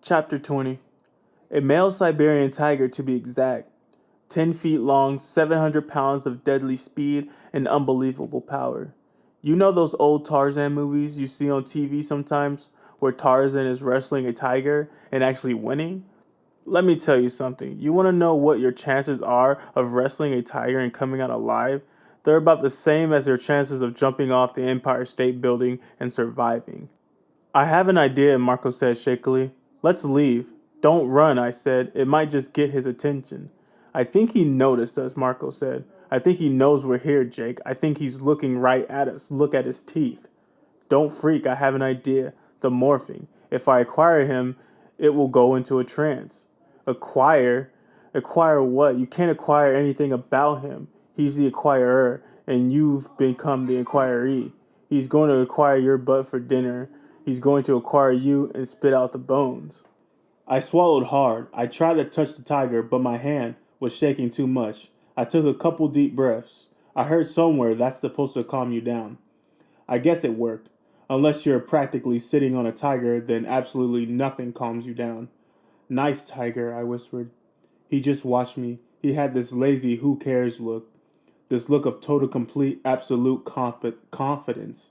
Chapter 20. A male Siberian tiger, to be exact. 10 feet long, 700 pounds of deadly speed and unbelievable power. You know those old Tarzan movies you see on TV sometimes, where Tarzan is wrestling a tiger and actually winning? Let me tell you something. You want to know what your chances are of wrestling a tiger and coming out alive? They're about the same as your chances of jumping off the Empire State Building and surviving. I have an idea, Marco said shakily. Let's leave. Don't run, I said. It might just get his attention. I think he noticed us, Marco said. I think he knows we're here, Jake. I think he's looking right at us. Look at his teeth. Don't freak, I have an idea. The morphing. If I acquire him, it will go into a trance. Acquire? Acquire what? You can't acquire anything about him. He's the acquirer, and you've become the acquiree. He's going to acquire your butt for dinner. He's going to acquire you and spit out the bones. I swallowed hard. I tried to touch the tiger, but my hand was shaking too much. I took a couple deep breaths. I heard somewhere that's supposed to calm you down. I guess it worked. Unless you're practically sitting on a tiger, then absolutely nothing calms you down. Nice tiger, I whispered. He just watched me. He had this lazy who cares look. This look of total complete absolute confidence.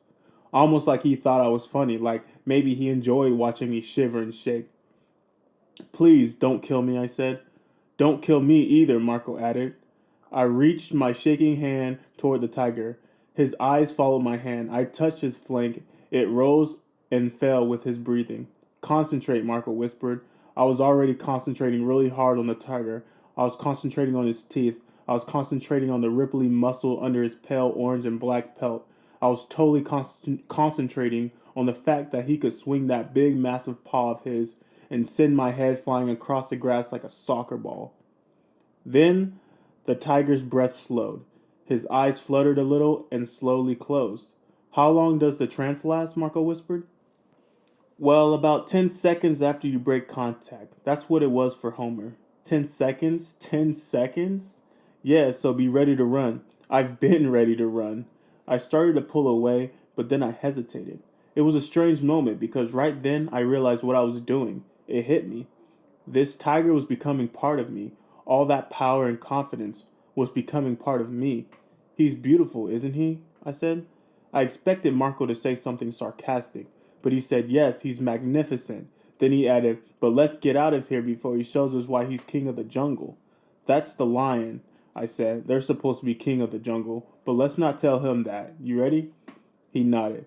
Almost like he thought I was funny, like maybe he enjoyed watching me shiver and shake. Please don't kill me, I said. Don't kill me either, Marco added. I reached my shaking hand toward the tiger. His eyes followed my hand. I touched his flank. It rose and fell with his breathing. Concentrate, Marco whispered. I was already concentrating really hard on the tiger. I was concentrating on his teeth. I was concentrating on the ripply muscle under his pale orange and black pelt. I was totally concentrating on the fact that he could swing that big, massive paw of his and send my head flying across the grass like a soccer ball. Then the tiger's breath slowed. His eyes fluttered a little and slowly closed. How long does the trance last? Marco whispered. Well, about 10 seconds after you break contact. That's what it was for Homer. 10 seconds? 10 seconds? Yeah, so be ready to run. I've been ready to run. I started to pull away, but then I hesitated. It was a strange moment because right then I realized what I was doing. It hit me. This tiger was becoming part of me. All that power and confidence was becoming part of me. He's beautiful, isn't he? I said. I expected Marco to say something sarcastic, but he said, yes, he's magnificent. Then he added, but let's get out of here before he shows us why he's king of the jungle. That's the lion, I said. They're supposed to be king of the jungle, but let's not tell him that. You ready? He nodded.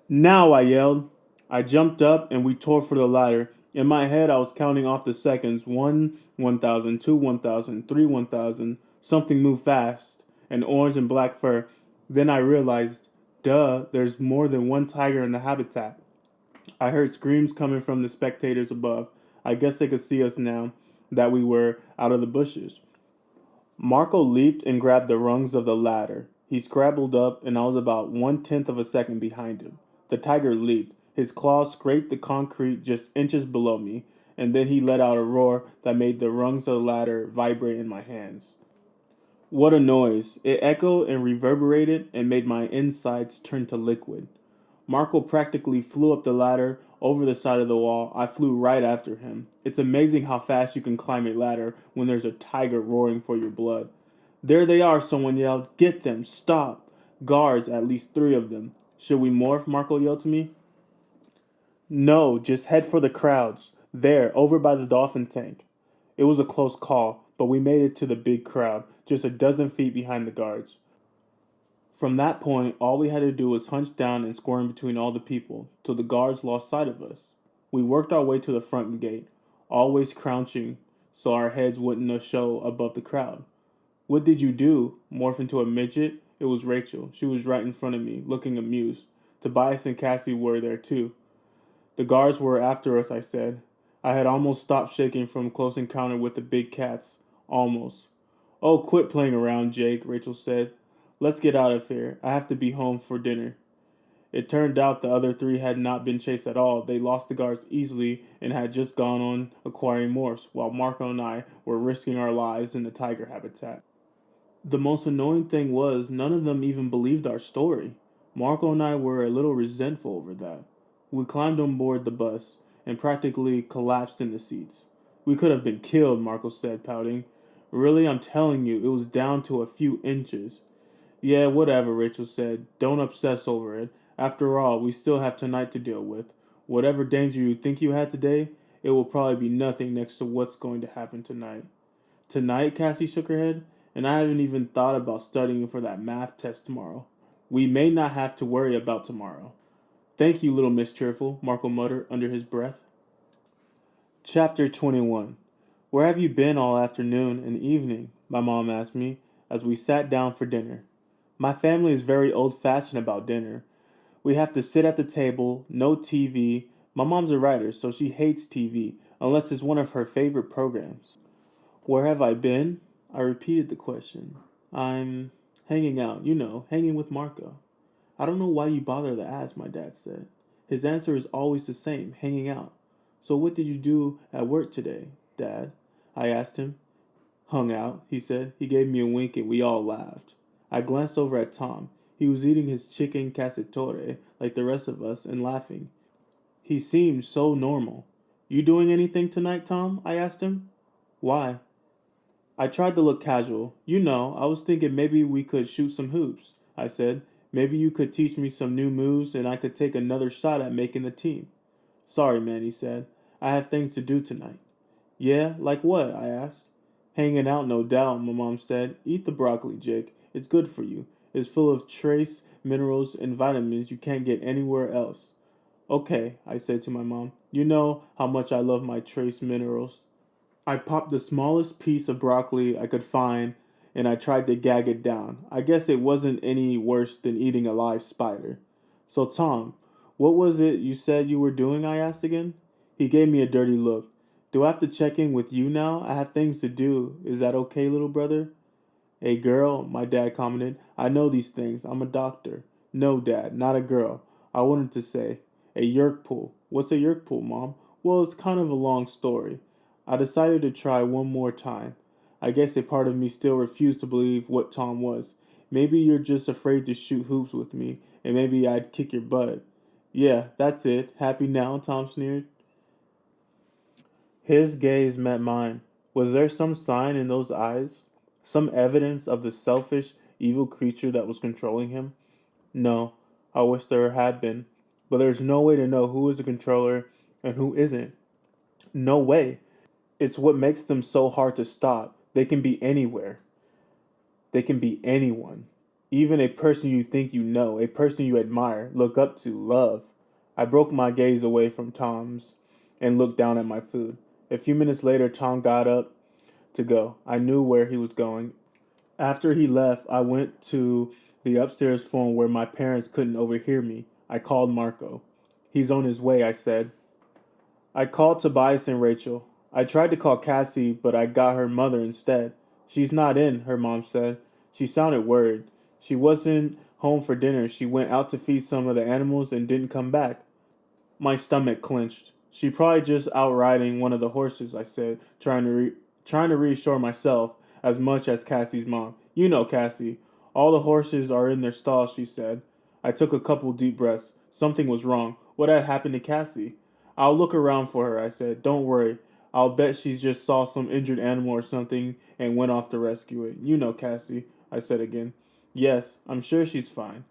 Now, I yelled. I jumped up and we tore for the ladder. In my head, I was counting off the seconds. 1, 1,000, 2, 1,000, 3, 1,000. Something moved fast. An orange and black fur. Then I realized, duh, there's more than one tiger in the habitat. I heard screams coming from the spectators above. I guess they could see us now that we were out of the bushes. Marco leaped and grabbed the rungs of the ladder. He scrabbled up, and I was about 1/10 of a second behind him. The tiger leaped. His claws scraped the concrete just inches below me, and then he let out a roar that made the rungs of the ladder vibrate in my hands. What a noise! It echoed and reverberated and made my insides turn to liquid. Marco practically flew up the ladder over the side of the wall. I flew right after him. It's amazing how fast you can climb a ladder when there's a tiger roaring for your blood. There they are, someone yelled. Get them! Stop! Guards, at least 3 of them. Should we morph? Marco yelled to me. No, just head for the crowds. There, over by the dolphin tank. It was a close call, but we made it to the big crowd, just a dozen feet behind the guards. From that point, all we had to do was hunch down and squirm between all the people, till the guards lost sight of us. We worked our way to the front gate, always crouching so our heads wouldn't show above the crowd. What did you do? Morph into a midget? It was Rachel. She was right in front of me, looking amused. Tobias and Cassie were there too. The guards were after us, I said. I had almost stopped shaking from close encounter with the big cats. Almost. Oh, quit playing around, Jake, Rachel said. Let's get out of here. I have to be home for dinner. It turned out the other 3 had not been chased at all. They lost the guards easily and had just gone on acquiring morphs, while Marco and I were risking our lives in the tiger habitat. The most annoying thing was none of them even believed our story. Marco and I were a little resentful over that. We climbed on board the bus, and practically collapsed in the seats. We could have been killed, Marco said, pouting. Really, I'm telling you, it was down to a few inches. Yeah, whatever, Rachel said. Don't obsess over it. After all, we still have tonight to deal with. Whatever danger you think you had today, it will probably be nothing next to what's going to happen tonight. Tonight, Cassie shook her head, and I haven't even thought about studying for that math test tomorrow. We may not have to worry about tomorrow. Thank you, little Miss Cheerful, Marco muttered under his breath. Chapter 21. Where have you been all afternoon and evening? My mom asked me as we sat down for dinner. My family is very old-fashioned about dinner. We have to sit at the table, no TV. My mom's a writer, so she hates TV, unless it's one of her favorite programs. Where have I been? I repeated the question. I'm hanging out, hanging with Marco. I don't know why you bother to ask, my dad said. His answer is always the same, hanging out. So what did you do at work today, Dad? I asked him. Hung out, he said. He gave me a wink and we all laughed. I glanced over at Tom. He was eating his chicken cacciatore like the rest of us and laughing. He seemed so normal. You doing anything tonight, Tom? I asked him. Why? I tried to look casual. I was thinking maybe we could shoot some hoops, I said. Maybe you could teach me some new moves and I could take another shot at making the team. Sorry, man, he said. I have things to do tonight. Yeah, like what? I asked. Hanging out, no doubt, my mom said. Eat the broccoli, Jake. It's good for you. It's full of trace minerals and vitamins you can't get anywhere else. Okay, I said to my mom. You know how much I love my trace minerals. I popped the smallest piece of broccoli I could find and I tried to gag it down. I guess it wasn't any worse than eating a live spider. So, Tom, what was it you said you were doing? I asked again. He gave me a dirty look. Do I have to check in with you now? I have things to do. Is that okay, little brother? A girl, my dad commented. I know these things. I'm a doctor. No, Dad, not a girl. I wanted to say. A yerk pull. What's a yerk pull, Mom? Well, it's kind of a long story. I decided to try one more time. I guess a part of me still refused to believe what Tom was. Maybe you're just afraid to shoot hoops with me, and maybe I'd kick your butt. Yeah, that's it. Happy now? Tom sneered. His gaze met mine. Was there some sign in those eyes? Some evidence of the selfish, evil creature that was controlling him? No, I wish there had been. But there's no way to know who is a controller and who isn't. No way. It's what makes them so hard to stop. They can be anywhere. They can be anyone. Even a person you think you know, a person you admire, look up to, love. I broke my gaze away from Tom's and looked down at my food. A few minutes later, Tom got up to go. I knew where he was going. After he left, I went to the upstairs phone where my parents couldn't overhear me. I called Marco. He's on his way, I said. I called Tobias and Rachel. I tried to call Cassie, but I got her mother instead. She's not in, her mom said. She sounded worried. She wasn't home for dinner. She went out to feed some of the animals and didn't come back. My stomach clenched. She probably just out riding one of the horses, I said, trying to reassure myself as much as Cassie's mom. You know Cassie. All the horses are in their stalls, she said. I took a couple deep breaths. Something was wrong. What had happened to Cassie? I'll look around for her, I said. Don't worry. I'll bet she just saw some injured animal or something and went off to rescue it. You know Cassie, I said again. Yes, I'm sure she's fine.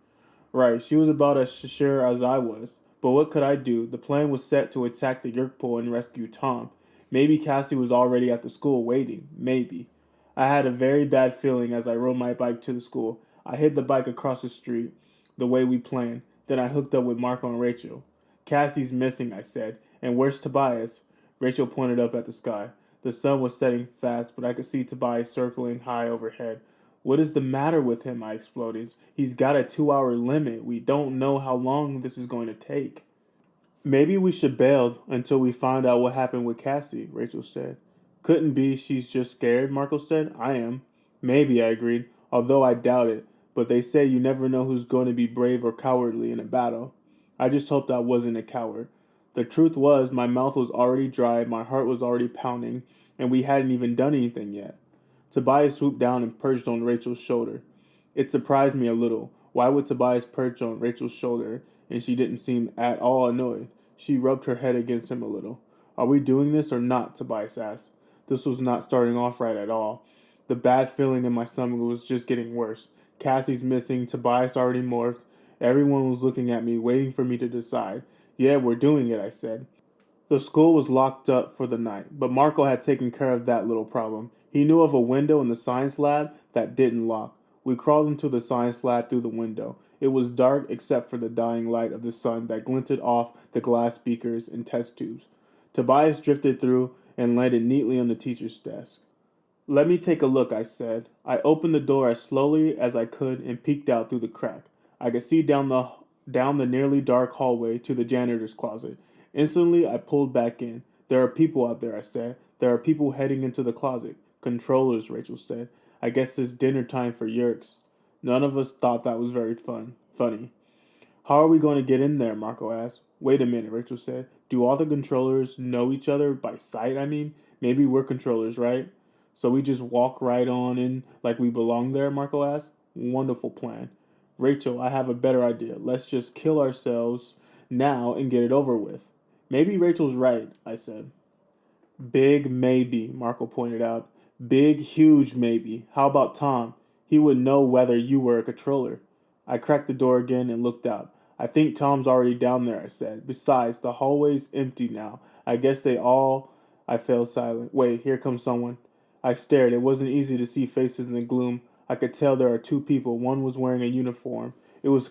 Right, she was about as sure as I was. But what could I do? The plan was set to attack the Yerkpul and rescue Tom. Maybe Cassie was already at the school waiting. Maybe. I had a very bad feeling as I rode my bike to the school. I hid the bike across the street, the way we planned. Then I hooked up with Marco and Rachel. Cassie's missing, I said. And where's Tobias? Rachel pointed up at the sky. The sun was setting fast, but I could see Tobias circling high overhead. What is the matter with him? I exploded. He's got a 2-hour limit. We don't know how long this is going to take. Maybe we should bail until we find out what happened with Cassie, Rachel said. Couldn't be she's just scared, Marco said. I am. Maybe, I agreed, although I doubt it. But they say you never know who's going to be brave or cowardly in a battle. I just hoped I wasn't a coward. The truth was, my mouth was already dry, my heart was already pounding, and we hadn't even done anything yet. Tobias swooped down and perched on Rachel's shoulder. It surprised me a little. Why would Tobias perch on Rachel's shoulder? And she didn't seem at all annoyed. She rubbed her head against him a little. Are we doing this or not? Tobias asked. This was not starting off right at all. The bad feeling in my stomach was just getting worse. Cassie's missing, Tobias already morphed. Everyone was looking at me, waiting for me to decide. Yeah, we're doing it, I said. The school was locked up for the night, but Marco had taken care of that little problem. He knew of a window in the science lab that didn't lock. We crawled into the science lab through the window. It was dark except for the dying light of the sun that glinted off the glass beakers and test tubes. Tobias drifted through and landed neatly on the teacher's desk. Let me take a look, I said. I opened the door as slowly as I could and peeked out through the crack. I could see down the nearly dark hallway to the janitor's closet. Instantly, I pulled back in. There are people out there, I said. There are people heading into the closet. Controllers, Rachel said. I guess it's dinner time for Yerks. None of us thought that was very funny. How are we going to get in there? Marco asked. Wait a minute, Rachel said. Do all the controllers know each other by sight, I mean? Maybe we're controllers, right? So we just walk right on in like we belong there, Marco asked. Wonderful plan. Rachel, I have a better idea. Let's just kill ourselves now and get it over with. Maybe Rachel's right, I said. Big maybe, Marco pointed out. Big, huge maybe. How about Tom? He would know whether you were a controller. I cracked the door again and looked out. I think Tom's already down there, I said. Besides, the hallway's empty now. I guess they all... I fell silent. Wait, here comes someone. I stared. It wasn't easy to see faces in the gloom. I could tell there are two people. One was wearing a uniform. It was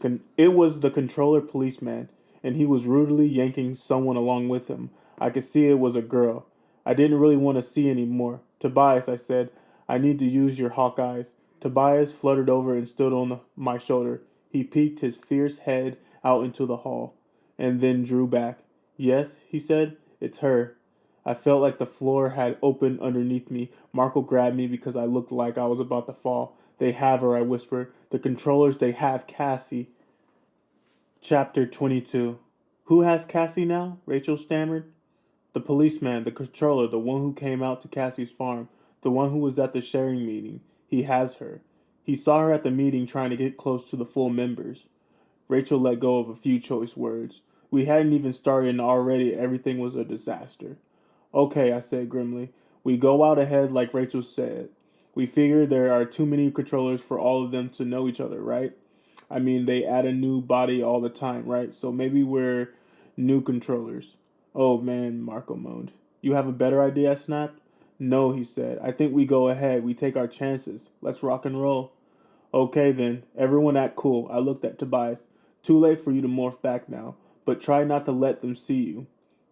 the controller policeman, and he was rudely yanking someone along with him. I could see it was a girl. I didn't really want to see any more. Tobias, I said, I need to use your hawk eyes. Tobias fluttered over and stood on my shoulder. He peeked his fierce head out into the hall, and then drew back. Yes, he said, it's her. I felt like the floor had opened underneath me. Marco grabbed me because I looked like I was about to fall. They have her, I whispered. The controllers, they have Cassie. Chapter 22. Who has Cassie now? Rachel stammered. The policeman, the controller, the one who came out to Cassie's farm, the one who was at the sharing meeting. He has her. He saw her at the meeting trying to get close to the full members. Rachel let go of a few choice words. We hadn't even started and already everything was a disaster. Okay, I said grimly. We go out ahead like Rachel said. We figure there are too many controllers for all of them to know each other, right? I mean, they add a new body all the time, right? So maybe we're new controllers. Oh man, Marco moaned. You have a better idea? I snapped. No, he said. I think we go ahead. We take our chances. Let's rock and roll. Okay then. Everyone act cool. I looked at Tobias. Too late for you to morph back now, but try not to let them see you.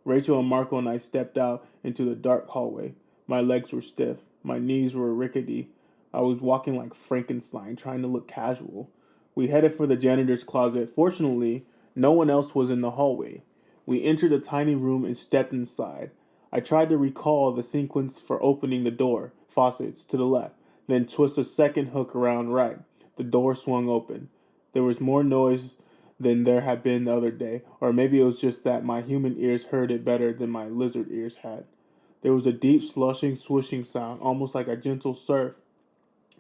Rachel and Marco and I stepped out into the dark hallway. My legs were stiff. My knees were rickety. I was walking like Frankenstein, trying to look casual. We headed for the janitor's closet. Fortunately, no one else was in the hallway. We entered a tiny room and stepped inside. I tried to recall the sequence for opening the door, faucets to the left, then twist a second hook around right. The door swung open. There was more noise than there had been the other day, or maybe it was just that my human ears heard it better than my lizard ears had. There was a deep slushing, swishing sound, almost like a gentle surf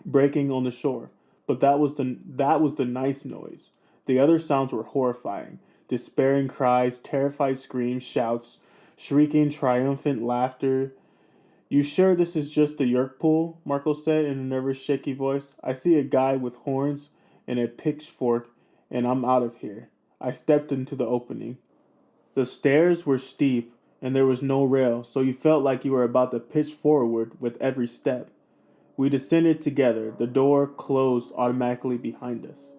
breaking on the shore. But that was the nice noise. The other sounds were horrifying. Despairing cries, terrified screams, shouts, shrieking, triumphant laughter. You sure this is just the Yerk pool? Marco said in a nervous, shaky voice. I see a guy with horns and a pitchfork, and I'm out of here. I stepped into the opening. The stairs were steep, and there was no rail, so you felt like you were about to pitch forward with every step. We descended together. The door closed automatically behind us.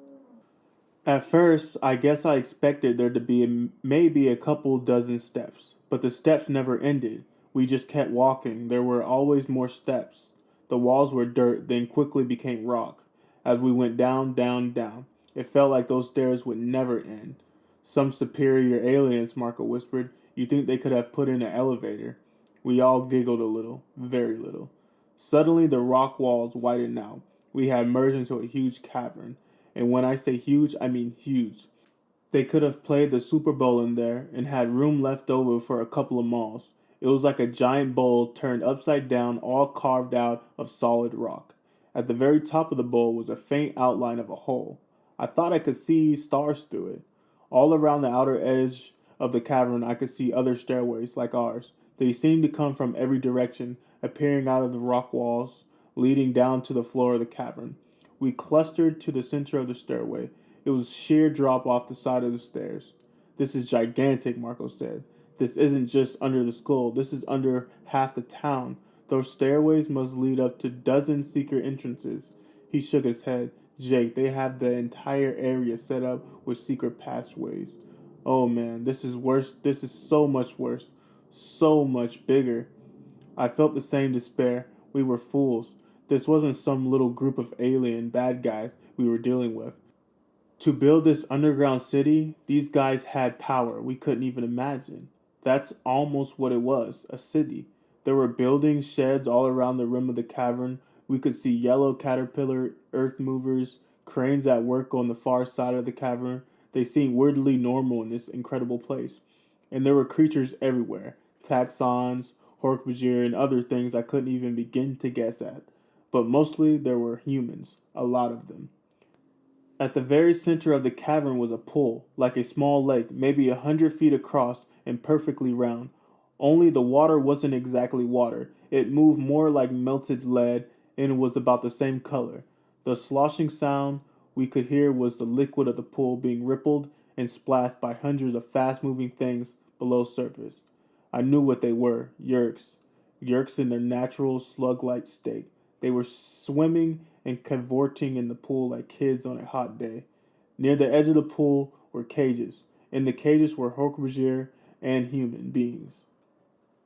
At first, I guess I expected there to be maybe a couple dozen steps, but the steps never ended. We just kept walking. There were always more steps. The walls were dirt, then quickly became rock. As we went down, down, down, it felt like those stairs would never end. Some superior aliens, Marco whispered. You think they could have put in an elevator? We all giggled a little, very little. Suddenly, the rock walls widened out. We had merged into a huge cavern. And when I say huge, I mean huge. They could have played the Super Bowl in there and had room left over for a couple of malls. It was like a giant bowl turned upside down, all carved out of solid rock. At the very top of the bowl was a faint outline of a hole. I thought I could see stars through it. All around the outer edge of the cavern, I could see other stairways like ours. They seemed to come from every direction, appearing out of the rock walls, leading down to the floor of the cavern. We clustered to the center of the stairway. It was sheer drop off the side of the stairs. This is gigantic, Marco said. This isn't just under the skull, this is under half the town. Those stairways must lead up to dozens secret entrances. He shook his head. Jake, they have the entire area set up with secret pathways. Oh man, this is worse. This is so much worse. So much bigger. I felt the same despair. We were fools. This wasn't some little group of alien bad guys we were dealing with. To build this underground city, these guys had power we couldn't even imagine. That's almost what it was, a city. There were buildings, sheds all around the rim of the cavern. We could see yellow caterpillar earth movers, cranes at work on the far side of the cavern. They seemed weirdly normal in this incredible place. And there were creatures everywhere, taxons, Hork-Bajir, and other things I couldn't even begin to guess at. But mostly there were humans, a lot of them. At the very center of the cavern was a pool, like a small lake, maybe 100 feet across and perfectly round. Only the water wasn't exactly water. It moved more like melted lead and was about the same color. The sloshing sound we could hear was the liquid of the pool being rippled and splashed by hundreds of fast-moving things below surface. I knew what they were, yerks. Yerks in their natural slug-like state. They were swimming and cavorting in the pool like kids on a hot day. Near the edge of the pool were cages. In the cages were Hork-Bajir and human beings.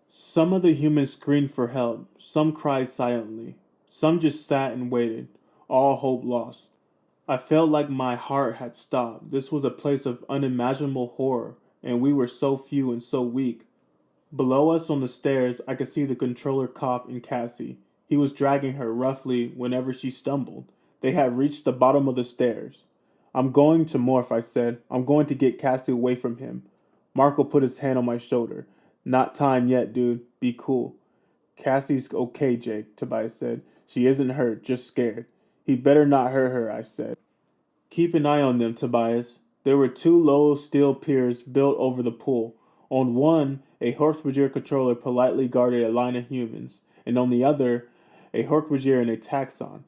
Some of the humans screamed for help. Some cried silently. Some just sat and waited, all hope lost. I felt like my heart had stopped. This was a place of unimaginable horror, and we were so few and so weak. Below us on the stairs, I could see the controller cop and Cassie. He was dragging her roughly whenever she stumbled. They had reached the bottom of the stairs. I'm going to Morph, I said. I'm going to get Cassie away from him. Marco put his hand on my shoulder. Not time yet, dude. Be cool. Cassie's okay, Jake, Tobias said. She isn't hurt, just scared. He better not hurt her, I said. Keep an eye on them, Tobias. There were two low steel piers built over the pool. On one, a Hork-Bajir controller politely guarded a line of humans, and on the other, a Hork-Bajir and a taxon.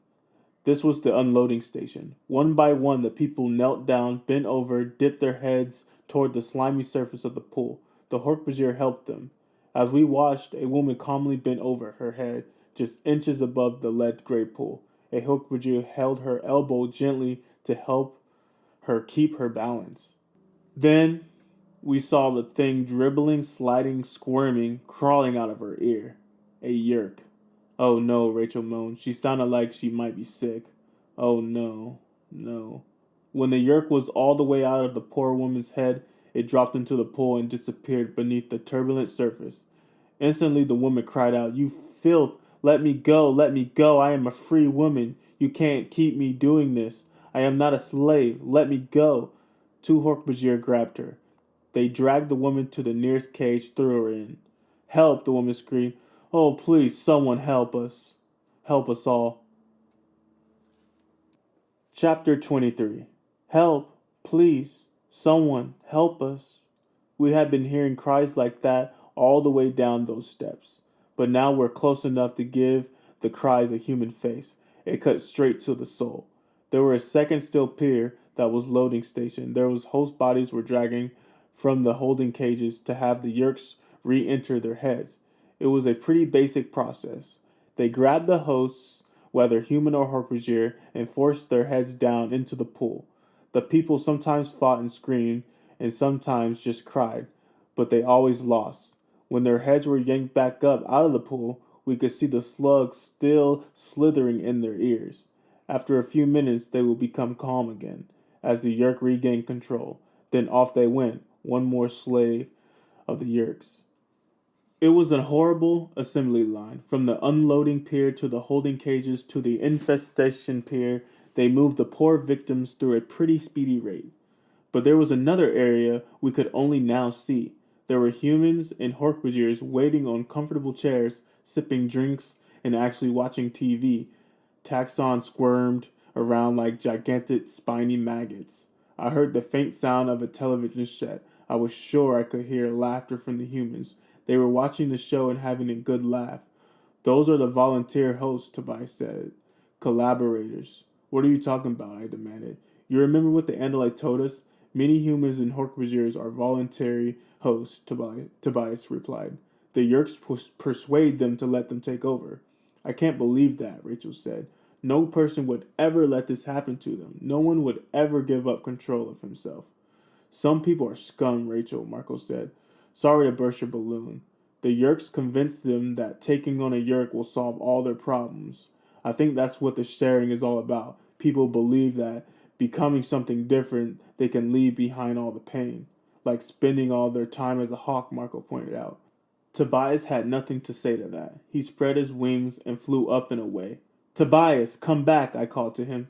This was the unloading station. One by one, the people knelt down, bent over, dipped their heads toward the slimy surface of the pool. The Hork-Bajir helped them. As we watched, a woman calmly bent over her head, just inches above the lead-gray pool. A Hork-Bajir held her elbow gently to help her keep her balance. Then we saw the thing dribbling, sliding, squirming, crawling out of her ear. A yerk. Oh no, Rachel moaned. She sounded like she might be sick. Oh no, no. When the yerk was all the way out of the poor woman's head, it dropped into the pool and disappeared beneath the turbulent surface. Instantly the woman cried out, You filth! Let me go! Let me go! I am a free woman! You can't keep me doing this! I am not a slave! Let me go! Two Hork-Bajir grabbed her. They dragged the woman to the nearest cage, threw her in. Help! The woman screamed. Oh, please, someone help us. Help us all. Chapter 23. Help! Please, someone help us. We had been hearing cries like that all the way down those steps. But now we're close enough to give the cries a human face. It cut straight to the soul. There were a second steel pier that was loading station. There was host bodies were dragging from the holding cages to have the yerks re-enter their heads. It was a pretty basic process. They grabbed the hosts, whether human or Hork-Bajir, and forced their heads down into the pool. The people sometimes fought and screamed, and sometimes just cried, but they always lost. When their heads were yanked back up out of the pool, we could see the slugs still slithering in their ears. After a few minutes, they would become calm again, as the yerk regained control. Then off they went, one more slave of the yerks. It was a horrible assembly line. From the unloading pier to the holding cages to the infestation pier, they moved the poor victims through a pretty speedy rate. But there was another area we could only now see. There were humans and Hork-Bajirs waiting on comfortable chairs, sipping drinks, and actually watching TV. Taxons squirmed around like gigantic spiny maggots. I heard the faint sound of a television set. I was sure I could hear laughter from the humans. They were watching the show and having a good laugh. Those are the volunteer hosts, Tobias said. Collaborators. What are you talking about? I demanded. You remember what the Andalite told us? Many humans and Hork-Bajirs are voluntary hosts, Tobias replied. The Yerks persuade them to let them take over. I can't believe that, Rachel said. No person would ever let this happen to them. No one would ever give up control of himself. Some people are scum, Rachel, Marco said. Sorry to burst your balloon. The Yerks convinced them that taking on a Yerk will solve all their problems. I think that's what the sharing is all about. People believe that becoming something different, they can leave behind all the pain. Like spending all their time as a hawk, Marco pointed out. Tobias had nothing to say to that. He spread his wings and flew up and away. Tobias, come back, I called to him.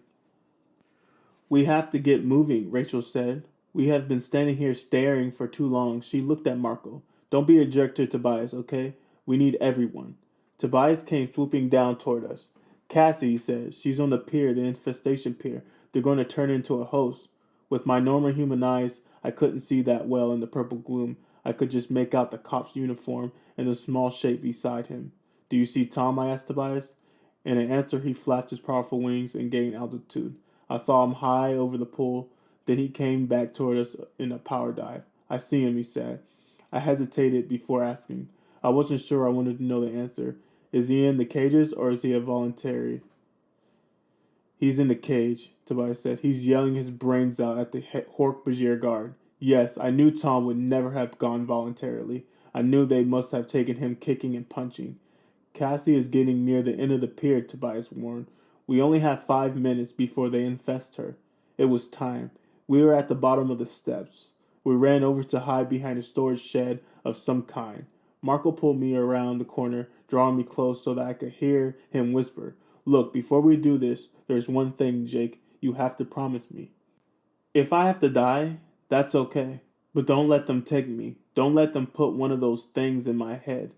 We have to get moving, Rachel said. We have been standing here staring for too long. She looked at Marco. Don't be a jerk to Tobias, okay? We need everyone. Tobias came swooping down toward us. Cassie, he said. She's on the pier, the infestation pier. They're going to turn into a host. With my normal human eyes, I couldn't see that well in the purple gloom. I could just make out the cop's uniform and the small shape beside him. Do you see Tom? I asked Tobias. In answer, he flapped his powerful wings and gained altitude. I saw him high over the pool. Then he came back toward us in a power dive. I see him, he said. I hesitated before asking. I wasn't sure I wanted to know the answer. Is he in the cages or is he a voluntary? He's in the cage, Tobias said. He's yelling his brains out at the Hork-Bajir guard. Yes, I knew Tom would never have gone voluntarily. I knew they must have taken him kicking and punching. Cassie is getting near the end of the pier, Tobias warned. We only have 5 minutes before they infest her. It was time. We were at the bottom of the steps. We ran over to hide behind a storage shed of some kind. Marco pulled me around the corner, drawing me close so that I could hear him whisper, Look, before we do this, there's one thing, Jake. You have to promise me. If I have to die, that's okay. But don't let them take me. Don't let them put one of those things in my head.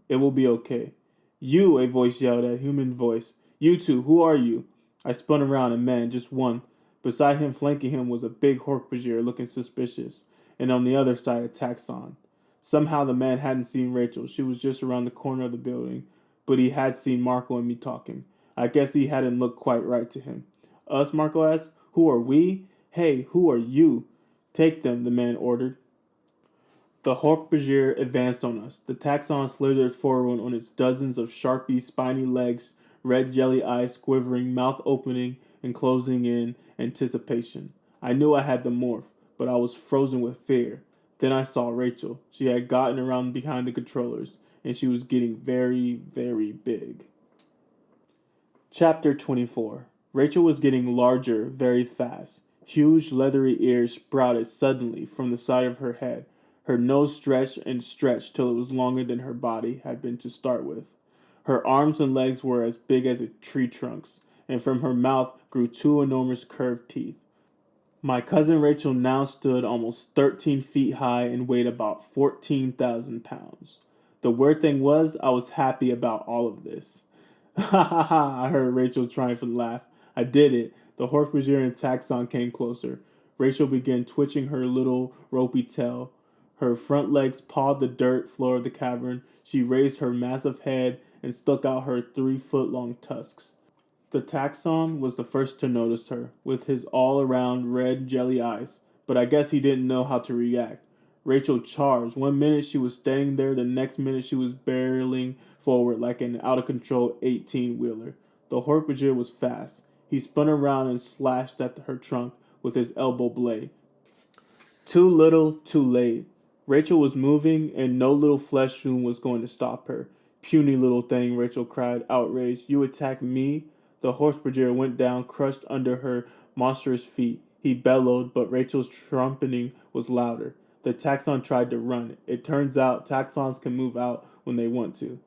It will be okay. You, a voice yelled, a human voice. You two, who are you? I spun around, and man, just one. Beside him, flanking him, was a big Hork-Bajir looking suspicious, and on the other side, a Taxon. Somehow the man hadn't seen Rachel. She was just around the corner of the building, but he had seen Marco and me talking. I guess he hadn't looked quite right to him. Us, Marco asked. Who are we? Hey, who are you? Take them, the man ordered. The Hork-Bajir advanced on us. The Taxon slithered forward on its dozens of sharpy, spiny legs, red jelly eyes quivering, mouth opening and closing in anticipation. I knew I had the morph, but I was frozen with fear. Then I saw Rachel. She had gotten around behind the controllers, and she was getting very, very big. Chapter 24. Rachel was getting larger very fast. Huge leathery ears sprouted suddenly from the side of her head. Her nose stretched and stretched till it was longer than her body had been to start with. Her arms and legs were as big as tree trunks, and from her mouth grew 2 enormous curved teeth. My cousin Rachel now stood almost 13 feet high and weighed about 14,000 pounds. The weird thing was, I was happy about all of this. Ha ha ha, I heard Rachel's triumphant laugh. I did it. The Hork-Bajir Taxon came closer. Rachel began twitching her little ropey tail. Her front legs pawed the dirt floor of the cavern. She raised her massive head and stuck out her 3-foot-long tusks. The Taxon was the first to notice her, with his all-around red jelly eyes, but I guess he didn't know how to react. Rachel charged. 1 minute she was standing there, the next minute she was barreling forward like an out-of-control 18-wheeler. The Hork-Bajir was fast. He spun around and slashed at her trunk with his elbow blade. Too little, too late. Rachel was moving, and no little flesh wound was going to stop her. Puny little thing, Rachel cried, outraged. You attack me? The Hork-Bajir went down, crushed under her monstrous feet. He bellowed, but Rachel's trumpeting was louder. The Taxon tried to run. It turns out Taxons can move out when they want to.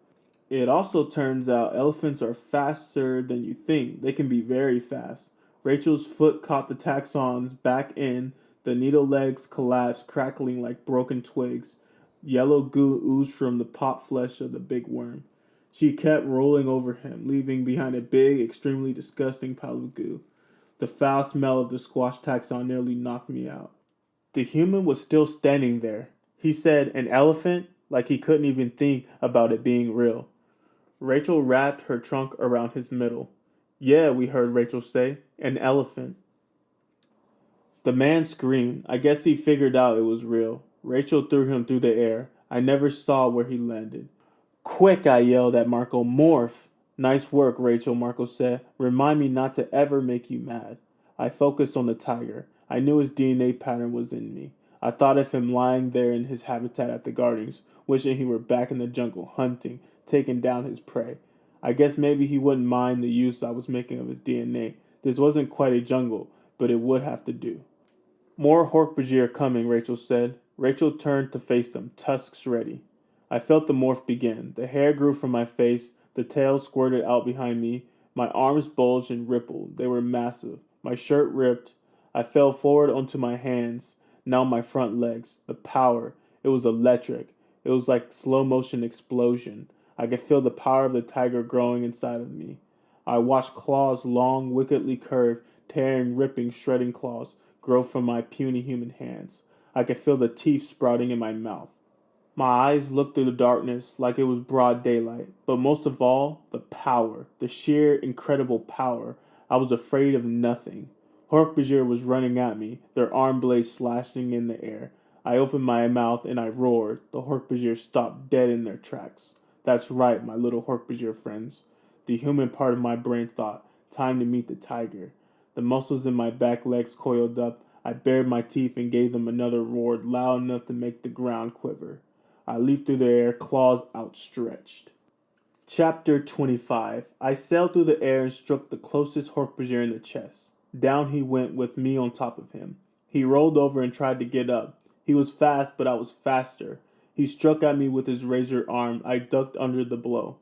It also turns out elephants are faster than you think. They can be very fast. Rachel's foot caught the Taxon's back end. The needle legs collapsed, crackling like broken twigs. Yellow goo oozed from the pot flesh of the big worm. She kept rolling over him, leaving behind a big, extremely disgusting pile of goo. The foul smell of the squashed Taxon nearly knocked me out. The human was still standing there. He said, "An elephant?" like he couldn't even think about it being real. Rachel wrapped her trunk around his middle. "Yeah," we heard Rachel say, "an elephant." The man screamed. I guess he figured out it was real. Rachel threw him through the air. I never saw where he landed. "Quick," I yelled at Marco. "Morph." "Nice work, Rachel," Marco said. "Remind me not to ever make you mad." I focused on the tiger. I knew his DNA pattern was in me. I thought of him lying there in his habitat at the gardens, wishing he were back in the jungle, hunting, taking down his prey. I guess maybe he wouldn't mind the use I was making of his DNA. This wasn't quite a jungle, but it would have to do. "More Hork-Bajir coming," Rachel said. Rachel turned to face them, tusks ready. I felt the morph begin. The hair grew from my face, the tail squirted out behind me, my arms bulged and rippled. They were massive. My shirt ripped. I fell forward onto my hands, now my front legs. The power. It was electric. It was like slow motion explosion. I could feel the power of the tiger growing inside of me. I watched claws, long, wickedly curved, tearing, ripping, shredding claws, grow from my puny human hands. I could feel the teeth sprouting in my mouth. My eyes looked through the darkness like it was broad daylight, but most of all, the power, the sheer, incredible power. I was afraid of nothing. Hork-Bajir was running at me, their arm blades slashing in the air. I opened my mouth and I roared. The Hork-Bajir stopped dead in their tracks. That's right, my little Hork-Bajir friends. The human part of my brain thought, time to meet the tiger. The muscles in my back legs coiled up. I bared my teeth and gave them another roar loud enough to make the ground quiver. I leaped through the air, claws outstretched. Chapter 25. I sailed through the air and struck the closest Hork-Bajir in the chest. Down he went with me on top of him. He rolled over and tried to get up. He was fast, but I was faster. He struck at me with his razor arm. I ducked under the blow.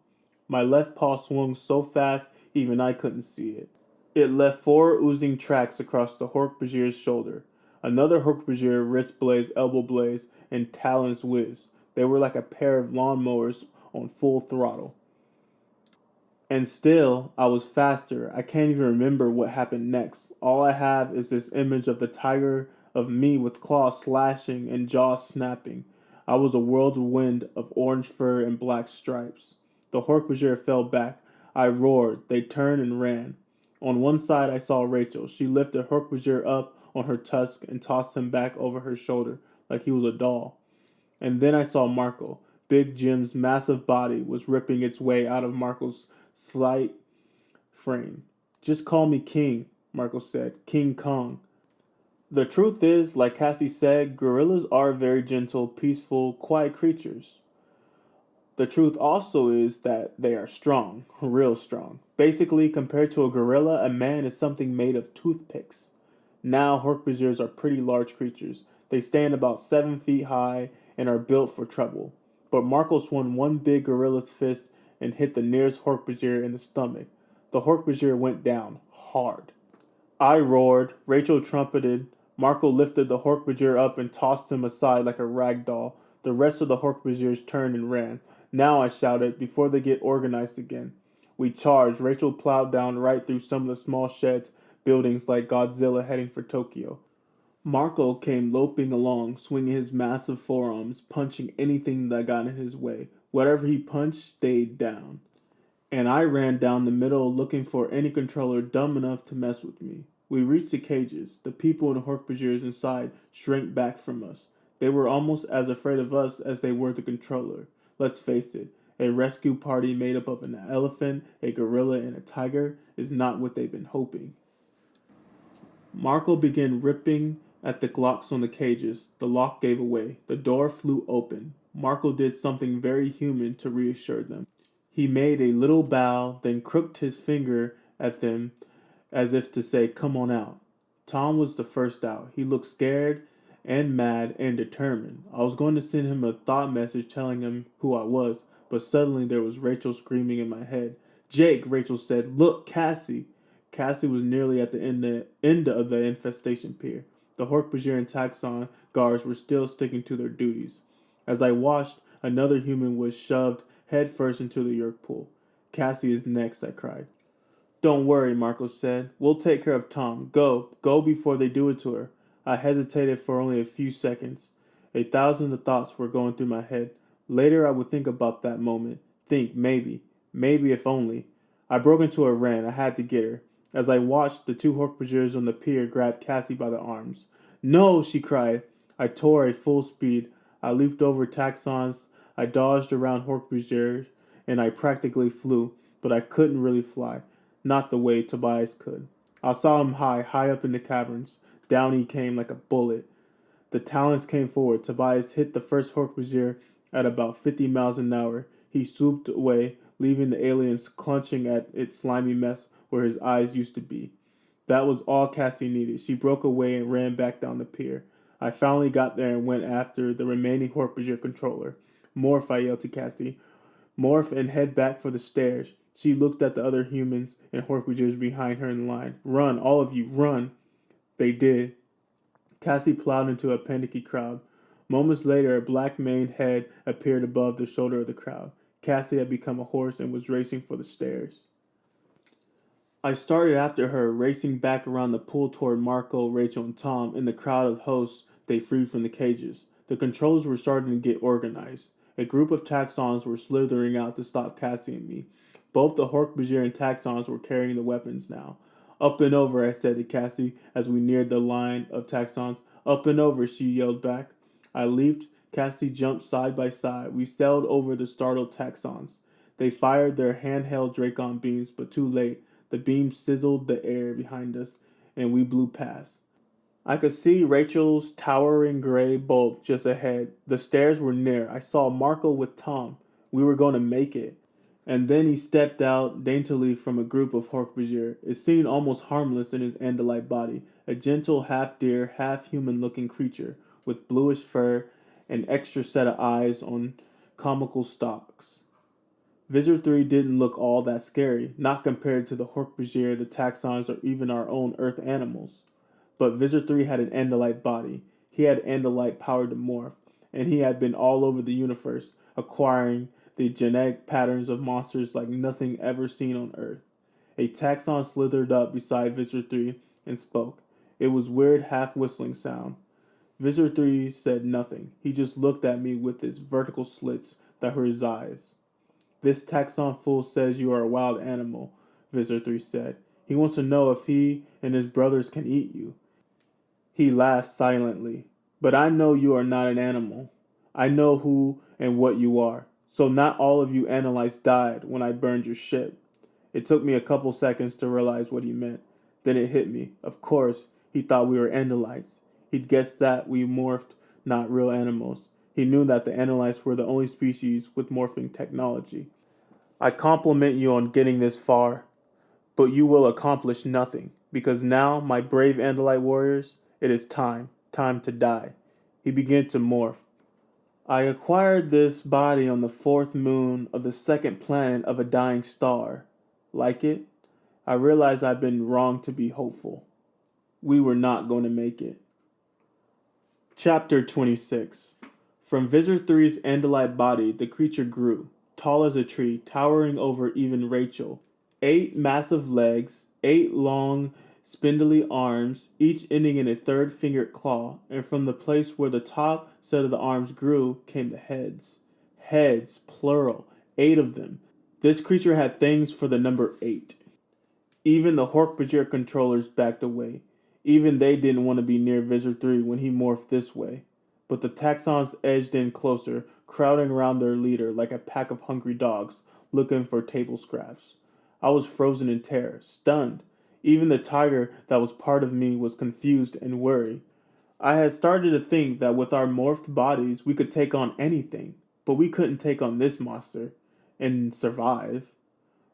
My left paw swung so fast even I couldn't see it. It left 4 oozing tracks across the Hork-Bajir's shoulder. Another Hork-Bajir, wrist blades, elbow blades, and talons whizzed. They were like a pair of lawnmowers on full throttle. And still, I was faster. I can't even remember what happened next. All I have is this image of the tiger, of me with claws slashing and jaws snapping. I was a whirlwind of orange fur and black stripes. The Hork-Bajir fell back. I roared. They turned and ran. On one side, I saw Rachel. She lifted Hork-Bajir up on her tusk and tossed him back over her shoulder like he was a doll. And then I saw Marco. Big Jim's massive body was ripping its way out of Marco's slight frame. "Just call me King," Marco said. "King Kong." The truth is, like Cassie said, gorillas are very gentle, peaceful, quiet creatures. The truth also is that they are strong, real strong. Basically, compared to a gorilla, a man is something made of toothpicks. Now, Hork-Bajirs are pretty large creatures. They stand about 7 feet high and are built for trouble. But Marco swung one big gorilla's fist and hit the nearest Hork-Bajir in the stomach. The Hork-Bajir went down, hard. I roared, Rachel trumpeted, Marco lifted the Hork-Bajir up and tossed him aside like a rag doll. The rest of the Hork-Bajirs turned and ran. "Now," I shouted, "before they get organized again." We charged. Rachel plowed down right through some of the small sheds, buildings like Godzilla heading for Tokyo. Marco came loping along, swinging his massive forearms, punching anything that got in his way. Whatever he punched stayed down. And I ran down the middle looking for any controller dumb enough to mess with me. We reached the cages. The people and Hork-Bajirs inside shrank back from us. They were almost as afraid of us as they were the controller. Let's face it, a rescue party made up of an elephant, a gorilla, and a tiger is not what they've been hoping. Marco began ripping at the locks on the cages. The lock gave away. The door flew open. Marco did something very human to reassure them. He made a little bow, then crooked his finger at them as if to say, "Come on out." Tom was the first out. He looked scared and mad and determined. I was going to send him a thought message telling him who I was, but suddenly there was Rachel screaming in my head. "Jake," Rachel said, "look, Cassie." Cassie was nearly at the end of the infestation pier. The Hork-Bajir and Taxon guards were still sticking to their duties. As I watched, another human was shoved headfirst into the Yerk pool. "Cassie is next," I cried. "Don't worry," Marco said. "We'll take care of Tom. Go before they do it to her." I hesitated for only a few seconds. 1,000 of thoughts were going through my head. Later I would think about that moment. Think, maybe if only. I broke into a run. I had to get her. As I watched, the two Hork-Bajirs on the pier grabbed Cassie by the arms. No, she cried. I tore at full speed. I leaped over taxons. I dodged around Hork-Bajirs, and I practically flew, but I couldn't really fly. Not the way Tobias could. I saw him high up in the caverns. Down he came like a bullet. The talons came forward. Tobias hit the first Hork-Bajir at about 50 miles an hour. He swooped away, leaving the aliens clutching at its slimy mess where his eyes used to be. That was all Cassie needed. She broke away and ran back down the pier. I finally got there and went after the remaining Hork-Bajir controller. Morph, I yelled to Cassie. Morph and head back for the stairs. She looked at the other humans and Hork-Bajirs behind her in line. Run, all of you, run. They did. Cassie plowed into a panicky crowd. Moments later, a black-maned head appeared above the shoulder of the crowd. Cassie had become a horse and was racing for the stairs. I started after her, racing back around the pool toward Marco, Rachel, and Tom and the crowd of hosts they freed from the cages. The controllers were starting to get organized. A group of taxons were slithering out to stop Cassie and me. Both the Hork-Bajir and taxons were carrying the weapons now. Up and over, I said to Cassie as we neared the line of taxons. Up and over, she yelled back. I leaped. Cassie jumped side by side. We sailed over the startled taxons. They fired their handheld Dracon beams, but too late. The beams sizzled the air behind us, and we blew past. I could see Rachel's towering gray bulk just ahead. The stairs were near. I saw Marco with Tom. We were going to make it. And then he stepped out daintily from a group of Hork-Bajir. It seemed almost harmless in his Andalite body, a gentle half-deer, half-human-looking creature with bluish fur and extra set of eyes on comical stalks. Visor 3 didn't look all that scary, not compared to the Hork-Bajir, the taxons, or even our own Earth animals. But Visor 3 had an Andalite body. He had Andalite power to morph, and he had been all over the universe, acquiring the genetic patterns of monsters like nothing ever seen on Earth. A taxon slithered up beside Visor 3 and spoke. It was weird half-whistling sound. Visor 3 said nothing. He just looked at me with his vertical slits that were his eyes. This taxon fool says you are a wild animal, Visor 3 said. He wants to know if he and his brothers can eat you. He laughed silently. But I know you are not an animal. I know who and what you are. So not all of you Analytes died when I burned your ship. It took me a couple seconds to realize what he meant. Then it hit me. Of course, he thought we were Andalites. He'd guessed that we morphed, not real animals. He knew that the Andalites were the only species with morphing technology. I compliment you on getting this far, but you will accomplish nothing, because now, my brave Andalite warriors, it is time to die. He began to morph. I acquired this body on the 4th moon of the 2nd planet of a dying star. Like it? I realized I'd been wrong to be hopeful. We were not going to make it. Chapter 26. From Visor 3's Andalite body, the creature grew, tall as a tree, towering over even Rachel. 8 massive legs, 8 long, spindly arms, each ending in a 3rd-fingered claw, and from the place where the top set of the arms grew came the heads. Heads, plural, 8 of them. This creature had things for the number 8. Even the Hork-Bajir controllers backed away. Even they didn't want to be near Visor 3 when he morphed this way. But the taxons edged in closer, crowding around their leader like a pack of hungry dogs, looking for table scraps. I was frozen in terror, stunned. Even the tiger that was part of me was confused and worried. I had started to think that with our morphed bodies we could take on anything, but we couldn't take on this monster and survive.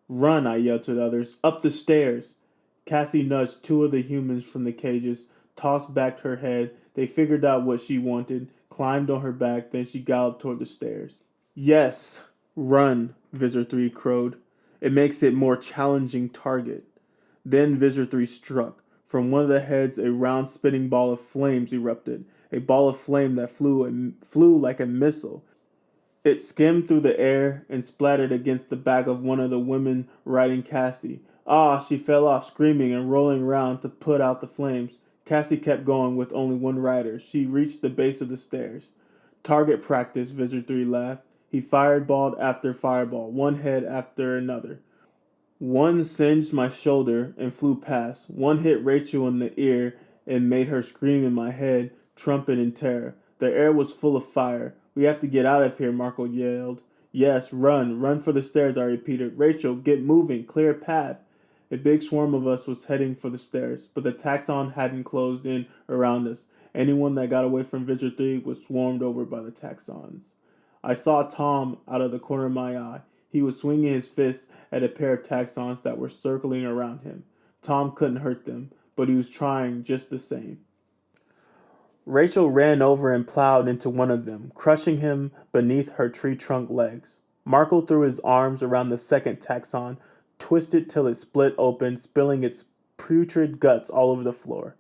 Run, I yelled to the others. Up the stairs. Cassie nudged 2 of the humans from the cages, tossed back her head. They figured out what she wanted, climbed on her back, then she galloped toward the stairs. Yes, run, Visor 3 crowed. It makes it more challenging target. Then Visor 3 struck. From one of the heads, a round spinning ball of flames erupted, a ball of flame that flew like a missile. It skimmed through the air and splattered against the back of one of the women riding Cassie. Ah, she fell off screaming and rolling around to put out the flames. Cassie kept going with only one rider. She reached the base of the stairs. Target practice, Visitor 3 laughed. He fireballed after fireball, one head after another. One singed my shoulder and flew past. One hit Rachel in the ear and made her scream in my head, trumpet in terror. The air was full of fire. We have to get out of here, Marco yelled. Yes, run. Run for the stairs, I repeated. Rachel, get moving. Clear a path. A big swarm of us was heading for the stairs, but the taxon hadn't closed in around us. Anyone that got away from Visitor 3 was swarmed over by the taxons. I saw Tom out of the corner of my eye. He was swinging his fist at a pair of taxons that were circling around him. Tom couldn't hurt them, but he was trying just the same. Rachel ran over and plowed into one of them, crushing him beneath her tree trunk legs. Marco threw his arms around the second taxon, twisted till it split open, spilling its putrid guts all over the floor.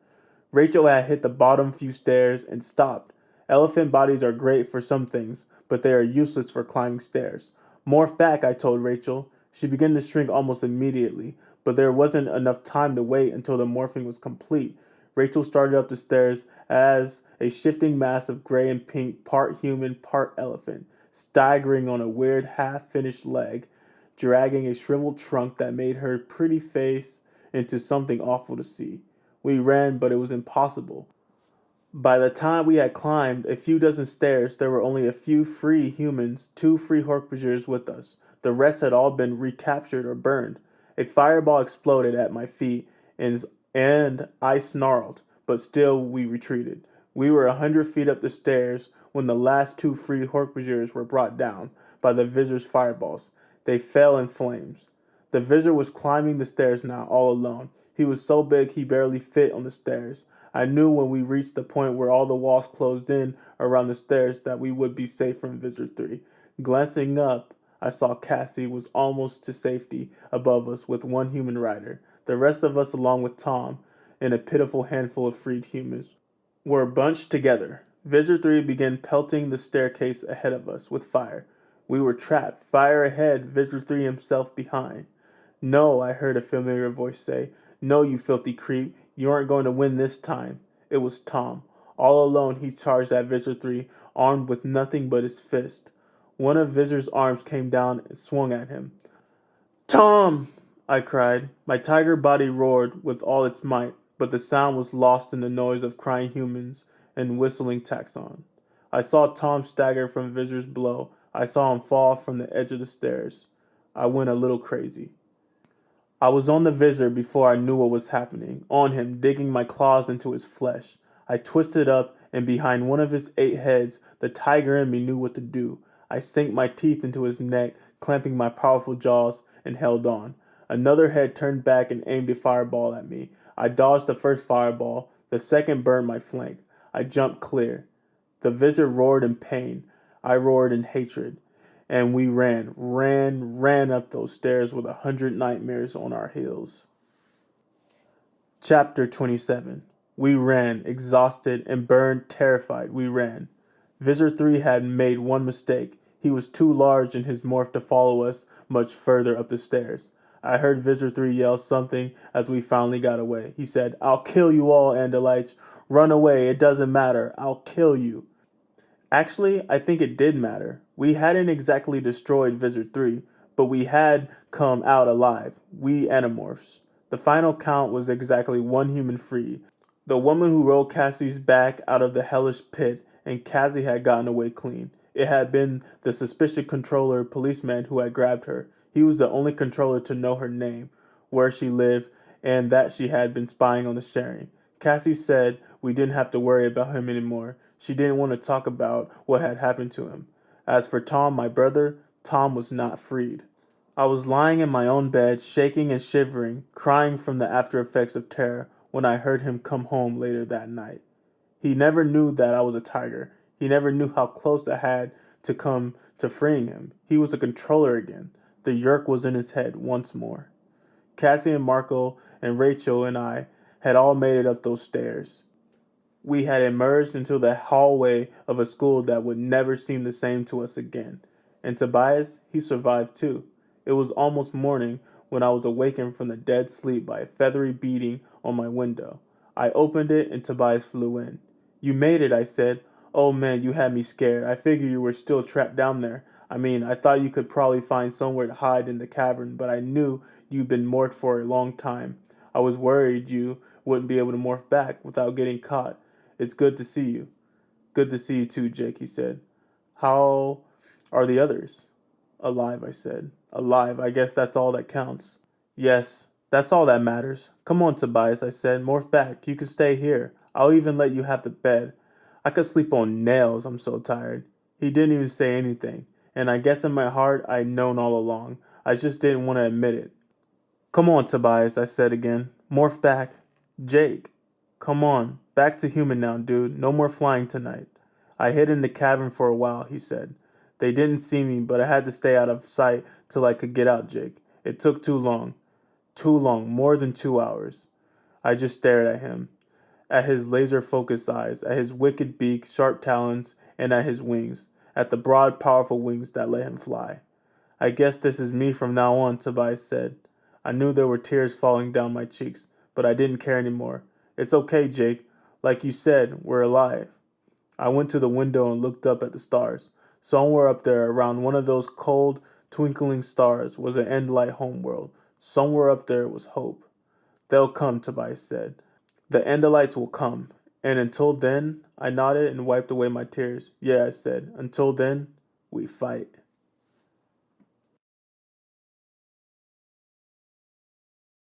Rachel had hit the bottom few stairs and stopped. Elephant bodies are great for some things, but they are useless for climbing stairs. Morph back, I told Rachel. She began to shrink almost immediately, but there wasn't enough time to wait until the morphing was complete. Rachel started up the stairs as a shifting mass of gray and pink, part human, part elephant, staggering on a weird half-finished leg, dragging a shriveled trunk that made her pretty face into something awful to see. We ran, but it was impossible. By the time we had climbed a few dozen stairs, there were only a few free humans, 2 free Hork-Bajirs with us. The rest had all been recaptured or burned. A fireball exploded at my feet, and I snarled, but still we retreated. We were 100 feet up the stairs when the last 2 free Hork-Bajirs were brought down by the Vizir's fireballs. They fell in flames. The Vizir was climbing the stairs now, all alone. He was so big he barely fit on the stairs. I knew when we reached the point where all the walls closed in around the stairs that we would be safe from Visitor 3. Glancing up, I saw Cassie was almost to safety above us with one human rider. The rest of us, along with Tom and a pitiful handful of freed humans, were bunched together. Visitor 3 began pelting the staircase ahead of us with fire. We were trapped. Fire ahead, Visitor 3 himself behind. No, I heard a familiar voice say. No, you filthy creep. You aren't going to win this time. It was Tom. All alone, he charged at Visitor 3, armed with nothing but his fist. One of Visitor's arms came down and swung at him. Tom! I cried. My tiger body roared with all its might, but the sound was lost in the noise of crying humans and whistling taxon. I saw Tom stagger from Visitor's blow. I saw him fall from the edge of the stairs. I went a little crazy. I was on the Visitor before I knew what was happening, on him, digging my claws into his flesh. I twisted up, and behind one of his 8 heads, the tiger in me knew what to do. I sank my teeth into his neck, clamping my powerful jaws, and held on. Another head turned back and aimed a fireball at me. I dodged the first fireball. The second burned my flank. I jumped clear. The Visitor roared in pain. I roared in hatred. And we ran up those stairs with 100 nightmares on our heels. Chapter 27. We ran, exhausted and burned, terrified. We ran. Visitor 3 had made one mistake. He was too large in his morph to follow us much further up the stairs. I heard Visitor 3 yell something as we finally got away. He said, "I'll kill you all, Andalites. Run away, it doesn't matter. I'll kill you." Actually, I think it did matter. We hadn't exactly destroyed Visitor 3, but we had come out alive. We Animorphs. The final count was exactly 1 human free. The woman who rolled Cassie's back out of the hellish pit, and Cassie had gotten away clean. It had been the suspicious controller policeman who had grabbed her. He was the only controller to know her name, where she lived, and that she had been spying on the sharing. Cassie said we didn't have to worry about him anymore. She didn't want to talk about what had happened to him. As for Tom, my brother, Tom was not freed. I was lying in my own bed, shaking and shivering, crying from the after effects of terror, when I heard him come home later that night. He never knew that I was a tiger. He never knew how close I had to come to freeing him. He was a controller again. The yerk was in his head once more. Cassie and Marco and Rachel and I had all made it up those stairs. We had emerged into the hallway of a school that would never seem the same to us again. And Tobias, he survived too. It was almost morning when I was awakened from the dead sleep by a feathery beating on my window. I opened it and Tobias flew in. You made it, I said. Oh man, you had me scared. I figured you were still trapped down there. I mean, I thought you could probably find somewhere to hide in the cavern, but I knew you'd been morphed for a long time. I was worried you wouldn't be able to morph back without getting caught. It's good to see you. Good to see you too, Jake, he said. How are the others? Alive, I said. Alive, I guess that's all that counts. Yes, that's all that matters. Come on, Tobias, I said. Morph back. You can stay here. I'll even let you have the bed. I could sleep on nails, I'm so tired. He didn't even say anything, and I guess in my heart I'd known all along. I just didn't want to admit it. Come on, Tobias, I said again. Morph back. Jake. Come on. Back to human now, dude. No more flying tonight. I hid in the cavern for a while, he said. They didn't see me, but I had to stay out of sight till I could get out, Jake. It took too long. Too long. More than 2 hours. I just stared at him. At his laser-focused eyes, at his wicked beak, sharp talons, and at his wings. At the broad, powerful wings that let him fly. I guess this is me from now on, Tobias said. I knew there were tears falling down my cheeks, but I didn't care anymore. It's okay, Jake. Like you said, we're alive. I went to the window and looked up at the stars. Somewhere up there, around one of those cold, twinkling stars, was an end-light homeworld. Somewhere up there was hope. They'll come, Tobias said. The Endelites will come. And until then, I nodded and wiped away my tears. Yeah, I said, until then, we fight.